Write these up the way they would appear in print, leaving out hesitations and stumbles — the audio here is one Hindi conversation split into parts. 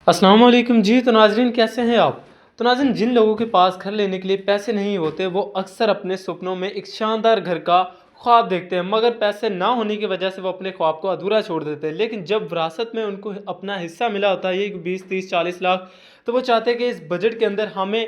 अस्सलाम वालेकुम जी। तो नाज़रीन कैसे हैं आप। तो नाज़रीन जिन लोगों के पास घर लेने के लिए पैसे नहीं होते वो अक्सर अपने सपनों में एक शानदार घर का ख्वाब देखते हैं, मगर पैसे ना होने की वजह से वो अपने ख्वाब को अधूरा छोड़ देते हैं। लेकिन जब विरासत में उनको अपना हिस्सा मिला होता है, ये 20 30 40 लाख, तो वो चाहते हैं कि इस बजट के अंदर हमें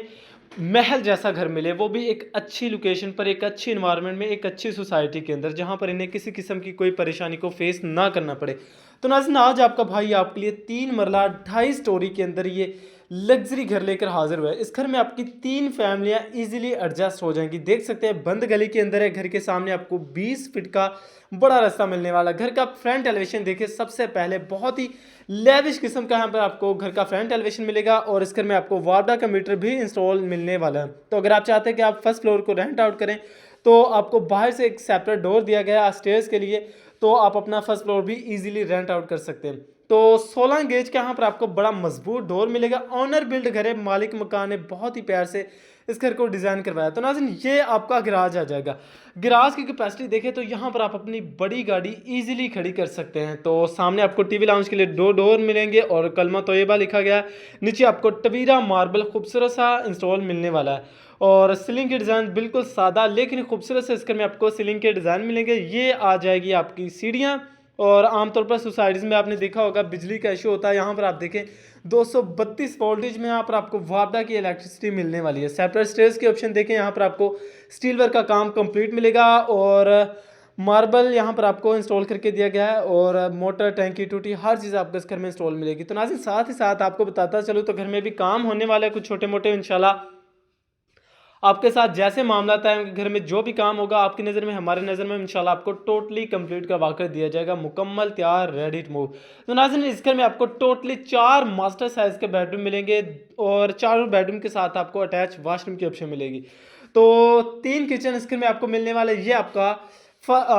महल जैसा घर मिले, वो भी एक अच्छी लोकेशन पर, एक अच्छी इन्वायरमेंट में, एक अच्छी सोसाइटी के अंदर, जहाँ पर इन्हें किसी किस्म की कोई परेशानी को फेस ना करना पड़े। तो नाज़रीन आज आपका भाई आपके लिए 3 मरला 2.5 स्टोरी के अंदर ये लग्जरी घर लेकर हाजिर हुआ है। इस घर में आपकी 3 फैमिलियां इजीली एडजस्ट हो जाएंगी। देख सकते हैं बंद गली के अंदर है। घर के सामने आपको 20 फीट का बड़ा रास्ता मिलने वाला। घर का फ्रंट एलिवेशन देखिए, सबसे पहले बहुत ही लेविश किस्म का यहाँ पर आपको घर का फ्रंट एलिवेशन मिलेगा और इस घर में आपको वार्डा का मीटर भी इंस्टॉल मिलने वाला है। तो अगर आप चाहते हैं कि आप फर्स्ट फ्लोर को रेंट आउट करें तो आपको बाहर से एक सेपरेट डोर दिया गया है स्टेयर्स के लिए, तो आप अपना फर्स्ट फ्लोर भी इजीली रेंट आउट कर सकते हैं। तो 16 गेज का यहाँ पर आपको बड़ा मजबूत डोर मिलेगा। ऑनर बिल्ड घर है, मालिक मकान ने बहुत ही प्यार से इस घर को डिज़ाइन करवाया। तो नाज़रीन ये आपका गिराज आ जाएगा। गिराज की कैपेसिटी देखें तो यहाँ पर आप अपनी बड़ी गाड़ी इजीली खड़ी कर सकते हैं। तो सामने आपको टीवी लाउंज के लिए 2 डोर मिलेंगे और कलमा तोयबा लिखा गया है। नीचे आपको टवीरा मार्बल खूबसूरत सा इंस्टॉल मिलने वाला है और सीलिंग की डिज़ाइन बिल्कुल सादा लेकिन खूबसूरत से इसके में आपको सीलिंग के डिज़ाइन मिलेंगे। ये आ जाएगी आपकी सीढ़ियाँ। और आमतौर पर सोसाइटीज़ में आपने देखा होगा बिजली का इशू होता है, यहाँ पर आप देखें 232 वोल्टेज में यहाँ पर आपको वापडा की इलेक्ट्रिसिटी मिलने वाली है। सेपरेट स्टेयर्स के ऑप्शन देखें, यहाँ पर आपको स्टील वर्क का काम कंप्लीट मिलेगा और मार्बल यहाँ पर आपको इंस्टॉल करके दिया गया है और मोटर टैंकी टूटी हर चीज़ आपको इस घर में इंस्टॉल मिलेगी। तो नाज़रीन साथ ही साथ आपको बताता चलो तो घर में भी काम होने वाला है कुछ छोटे मोटे, इंशाल्लाह आपके साथ जैसे मामला तय घर में जो भी काम होगा आपकी नज़र में, हमारे नज़र में इंशाल्लाह आपको टोटली कंप्लीट करवा कर दिया जाएगा, मुकम्मल तैयार रेडी टू मूव। तो नाज़रीन इस घर में आपको टोटली 4 मास्टर साइज़ के बेडरूम मिलेंगे और चारों बेडरूम के साथ आपको अटैच वाशरूम की ऑप्शन मिलेगी। तो 3 किचन इस घर में आपको मिलने वाला है। ये आपका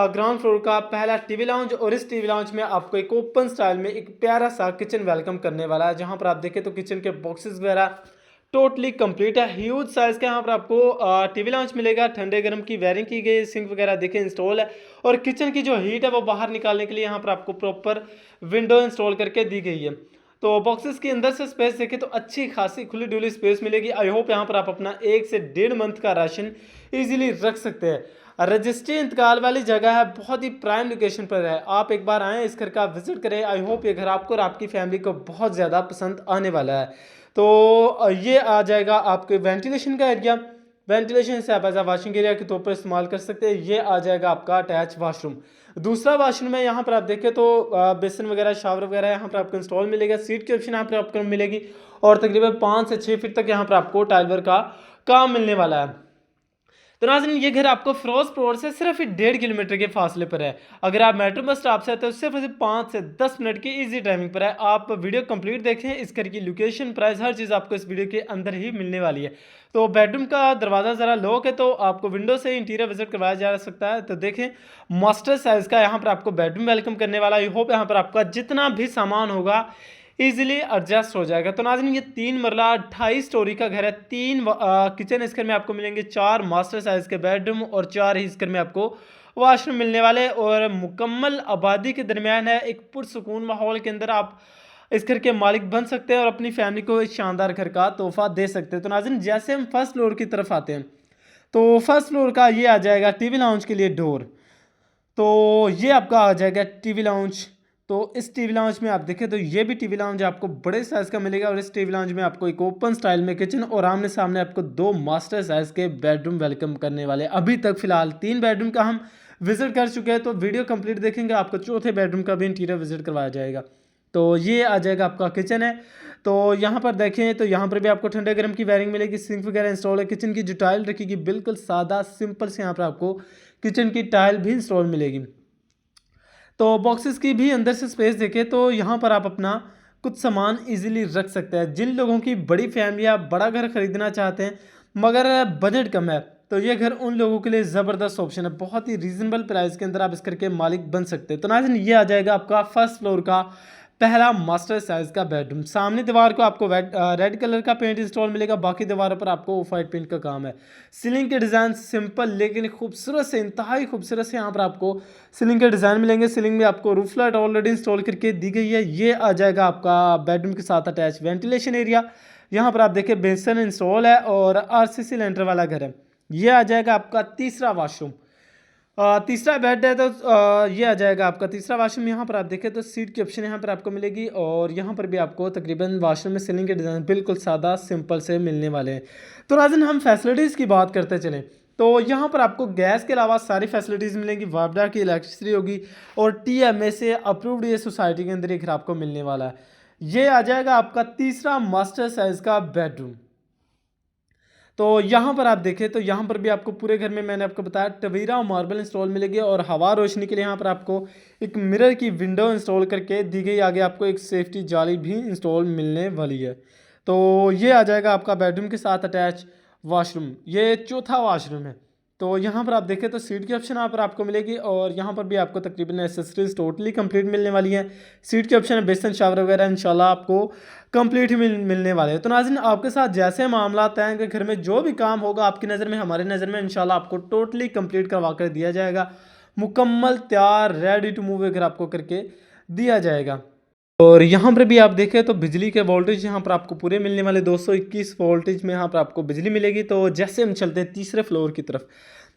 ग्राउंड फ्लोर का पहला टीवी लाउंज और इस टीवी लाउंज में आपको एक ओपन स्टाइल में एक प्यारा सा किचन वेलकम करने वाला है, जहाँ पर आप देखें तो किचन के बॉक्सेस वगैरह टोटली कंप्लीट है। ह्यूज साइज का यहाँ पर आपको टीवी लाउंज मिलेगा। ठंडे गर्म की वायरिंग की गई, सिंक वगैरह देखें इंस्टॉल है और किचन की जो हीट है वो बाहर निकालने के लिए यहाँ पर आपको प्रॉपर विंडो इंस्टॉल करके दी गई है। तो बॉक्सेस के अंदर से स्पेस देखें तो अच्छी खासी खुली डुली स्पेस मिलेगी। आई होप यहाँ पर आप अपना 1 से 1.5 मंथ का राशन इजीली रख सकते हैं। रजिस्ट्री इंतकाल वाली जगह है, बहुत ही प्राइम लोकेशन पर है। आप एक बार आएँ, इस घर का विजिट करें। आई होप ये घर आपको और आपकी फैमिली को बहुत ज़्यादा पसंद आने वाला है। तो ये आ जाएगा आपके वेंटिलेशन का एरिया। वेंटिलेशन से आप एज आ वॉशिंग एरिया के तौर पर इस्तेमाल कर सकते हैं। ये आ जाएगा आपका अटैच वाशरूम। दूसरा वाशरूम है, यहाँ पर आप देखें तो बेसिन वगैरह शावर वगैरह यहाँ पर आपको इंस्टॉल मिलेगा। सीट की ऑप्शन यहाँ पर आपको मिलेगी और तकरीबन 5 से 6 फीट तक यहाँ पर आपको टाइल वर्क का काम मिलने वाला है। तो नाज़रीन ये घर आपको फिरोजपुर से सिर्फ 1.5 किलोमीटर के फासले पर है। अगर आप मेट्रो बस स्टॉप से आते हो सिर्फ 5 से 10 मिनट की इजी टाइमिंग पर है। आप वीडियो कंप्लीट देखें, इस घर की लोकेशन प्राइस हर चीज़ आपको इस वीडियो के अंदर ही मिलने वाली है। तो बेडरूम का दरवाज़ा ज़रा लॉक है तो आपको विंडो से इंटीरियर विजिट करवाया जा सकता है। तो देखें मास्टर साइज़ का यहाँ पर आपको बेडरूम वेलकम करने वाला। आई होप यहाँ पर आपका जितना भी सामान होगा इजीली एडजस्ट हो जाएगा। तो नाज़रीन ये 3 मरला 2.5 स्टोरी का घर है। 3 किचन इस घर में आपको मिलेंगे, 4 मास्टर साइज़ के बेडरूम और 4 ही इस घर में आपको वॉशरूम मिलने वाले और मुकम्मल आबादी के दरमियान है। एक पुरसुकून माहौल के अंदर आप इस घर के मालिक बन सकते हैं और अपनी फैमिली को इस शानदार घर का तोहफा दे सकते हैं। तो नाज़रीन जैसे हम फर्स्ट फ्लोर की तरफ आते हैं तो फर्स्ट फ्लोर का ये आ जाएगा टीवी लाउंज के लिए डोर। तो ये आपका आ जाएगा टीवी लाउंज। तो इस टीवी लाउंज में आप देखें तो ये भी टीवी लाउंज आपको बड़े साइज़ का मिलेगा और इस टीवी लाउंज में आपको एक ओपन स्टाइल में किचन और आमने सामने आपको 2 मास्टर साइज़ के बेडरूम वेलकम करने वाले। अभी तक फिलहाल 3 बेडरूम का हम विजिट कर चुके हैं, तो वीडियो कंप्लीट देखेंगे आपको चौथे बेडरूम का भी इंटीरियर विजिट करवाया जाएगा। तो ये आ जाएगा आपका किचन है। तो यहाँ पर देखें तो यहाँ पर भी आपको ठंडे गर्म की वायरिंग मिलेगी, सिंक वगैरह इंस्टॉल है। किचन की जो टाइल रखेगी बिल्कुल सादा सिंपल से यहाँ पर आपको किचन की टाइल भी इंस्टॉल मिलेगी। तो बॉक्सेस की भी अंदर से स्पेस देखें तो यहाँ पर आप अपना कुछ सामान इजीली रख सकते हैं। जिन लोगों की बड़ी फैमिलियाँ बड़ा घर खरीदना चाहते हैं मगर बजट कम है तो ये घर उन लोगों के लिए ज़बरदस्त ऑप्शन है। बहुत ही रीज़नेबल प्राइस के अंदर आप इस घर के मालिक बन सकते हैं। तो नाज़रीन ये आ जाएगा आपका फर्स्ट फ्लोर का पहला मास्टर साइज का बेडरूम। सामने दीवार को आपको रेड कलर का पेंट इंस्टॉल मिलेगा, बाकी दीवारों पर आपको ऑफ वाइट पेंट का काम है। सीलिंग के डिज़ाइन सिंपल लेकिन खूबसूरत से, इंतहाई खूबसूरत से यहाँ पर आपको सीलिंग के डिज़ाइन मिलेंगे। सीलिंग में आपको रूफ लाइट ऑलरेडी इंस्टॉल करके दी गई है। ये आ जाएगा आपका बेडरूम के साथ अटैच वेंटिलेशन एरिया। यहाँ पर आप देखें बेसन इंस्टॉल है और आरसीसी लेंटर वाला घर है। ये आ जाएगा आपका तीसरा वाशरूम। तीसरा बेड है तो ये आ जाएगा आपका तीसरा वाशरूम। यहाँ पर आप देखें तो सीट की ऑप्शन यहाँ पर आपको मिलेगी और यहाँ पर भी आपको तकरीबन वाशरूम में सीलिंग के डिज़ाइन बिल्कुल सादा सिंपल से मिलने वाले हैं। तो नाज़रीन हम फैसिलिटीज़ की बात करते चलें तो यहाँ पर आपको गैस के अलावा सारी फैसिलिटीज़ मिलेंगी। वापडा की इलेक्ट्रिसिटी होगी और टीएमए से अप्रूव्ड ये सोसाइटी के अंदर एक आपको मिलने वाला है। ये आ जाएगा आपका तीसरा मास्टर साइज़ का बेडरूम। तो यहाँ पर आप देखें तो यहाँ पर भी आपको पूरे घर में मैंने आपको बताया टवीरा मार्बल इंस्टॉल मिलेगी और हवा रोशनी के लिए यहाँ पर आपको एक मिरर की विंडो इंस्टॉल करके दी गई। आगे आपको एक सेफ्टी जाली भी इंस्टॉल मिलने वाली है। तो ये आ जाएगा आपका बेडरूम के साथ अटैच वॉशरूम। ये चौथा वॉशरूम है। तो यहाँ पर आप देखें तो सीट की ऑप्शन यहाँ पर आपको मिलेगी और यहाँ पर भी आपको तकरीबन एसेसरीज टोटली कंप्लीट मिलने वाली हैं। सीट के ऑप्शन है, बेसन शावर वगैरह इंशाल्लाह आपको कंप्लीट ही मिलने वाले हैं। तो नाज़रीन आपके साथ जैसे मामला तय हैं कि घर में जो भी काम होगा आपकी नज़र में, हमारी नज़र में इंशाल्लाह आपको टोटली कंप्लीट करवा कर दिया जाएगा। मुकम्मल तैयार रेडी टू मूव घर आपको करके दिया जाएगा। और यहाँ पर भी आप देखें तो बिजली के वोल्टेज यहाँ पर आपको पूरे मिलने वाले 221 वोल्टेज में यहाँ पर आपको बिजली मिलेगी। तो जैसे हम चलते हैं तीसरे फ्लोर की तरफ,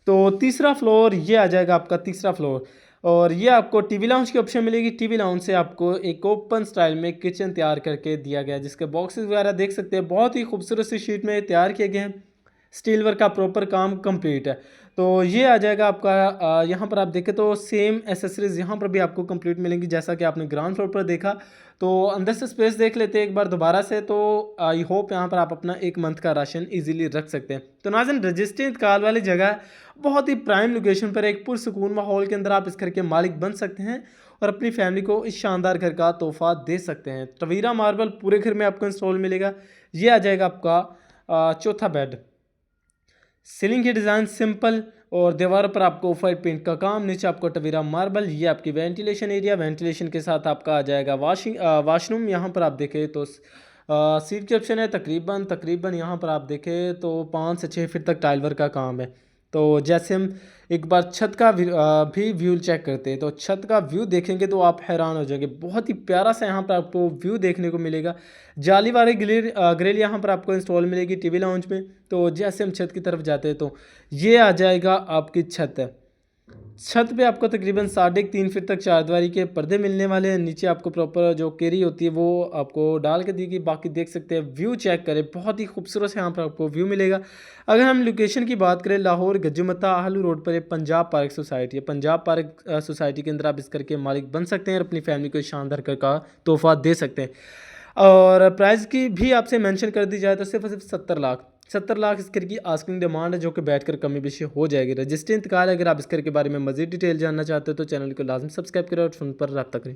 तो तीसरा फ्लोर ये आ जाएगा आपका तीसरा फ्लोर और ये आपको टीवी लाउंज की ऑप्शन मिलेगी। टीवी लाउंज से आपको एक ओपन स्टाइल में किचन तैयार करके दिया गया है, जिसके बॉक्सेस वगैरह देख सकते हैं बहुत ही खूबसूरत सी शीट में तैयार किए गए हैं। स्टील वर्क का प्रॉपर काम कंप्लीट है। तो ये आ जाएगा आपका यहाँ पर आप देखें तो सेम एसेसरीज यहाँ पर भी आपको कंप्लीट मिलेंगी जैसा कि आपने ग्राउंड फ्लोर पर देखा। तो अंदर से स्पेस देख लेते हैं एक बार दोबारा से। तो आई होप यहाँ पर आप अपना 1 मंथ का राशन इजीली रख सकते हैं। तो नाज़रीन रजिस्ट्री इंतकाल वाली जगह बहुत ही प्राइम लोकेशन पर एक पुरसुकून माहौल के अंदर आप इस घर के मालिक बन सकते हैं और अपनी फैमिली को इस शानदार घर का तोहफा दे सकते हैं। टवीरा मार्बल पूरे घर में आपको इंस्टॉल मिलेगा। ये आ जाएगा आपका चौथा बेड। सीलिंग की डिज़ाइन सिंपल और दीवार पर आपको ऑफ वाइट पेंट का काम, नीचे आपको टवीरा मार्बल। ये आपकी वेंटिलेशन एरिया, वेंटिलेशन के साथ आपका आ जाएगा वाशरूम। यहाँ पर आप देखें तो सीट के ऑप्शन है तकरीबन यहाँ पर आप देखें तो 5 से 6 फीट तक टाइल वर्क का काम है। तो जैसे हम एक बार छत का भी व्यू चेक करते हैं तो छत का व्यू देखेंगे तो आप हैरान हो जाएंगे। बहुत ही प्यारा सा यहाँ पर आपको व्यू देखने को मिलेगा। जाली वाली ग्रिल यहाँ पर आपको इंस्टॉल मिलेगी टीवी लाउंज में। तो जैसे हम छत की तरफ जाते हैं तो ये आ जाएगा आपकी छत है। छत पे आपको तकरीबन 3.5 फीट तक चारदीवारी के पर्दे मिलने वाले हैं। नीचे आपको प्रॉपर जो केरी होती है वो आपको डाल के दी गई। बाकी देख सकते हैं व्यू चेक करें, बहुत ही खूबसूरत से यहाँ पर आपको व्यू मिलेगा। अगर हम लोकेशन की बात करें लाहौर गजुमता आहलू रोड पर पंजाब पार्क सोसाइटी है। पंजाब पार्क सोसाइटी के अंदर आप इस घर के मालिक बन सकते हैं और अपनी फैमिली को शानदार घर का तोहफा दे सकते हैं। और प्राइस की भी आपसे मेंशन कर दी जाए तो सिर्फ 70 लाख इस घर की आस्किंग डिमांड है, जो कि बैठकर कमी बेशी हो जाएगी। रजिस्ट्री इंतकाल अगर आप इस घर के बारे में मज़ीद डिटेल जानना चाहते हो तो चैनल को लाजम सब्सक्राइब करें और फ़ोन पर रब्ता करें।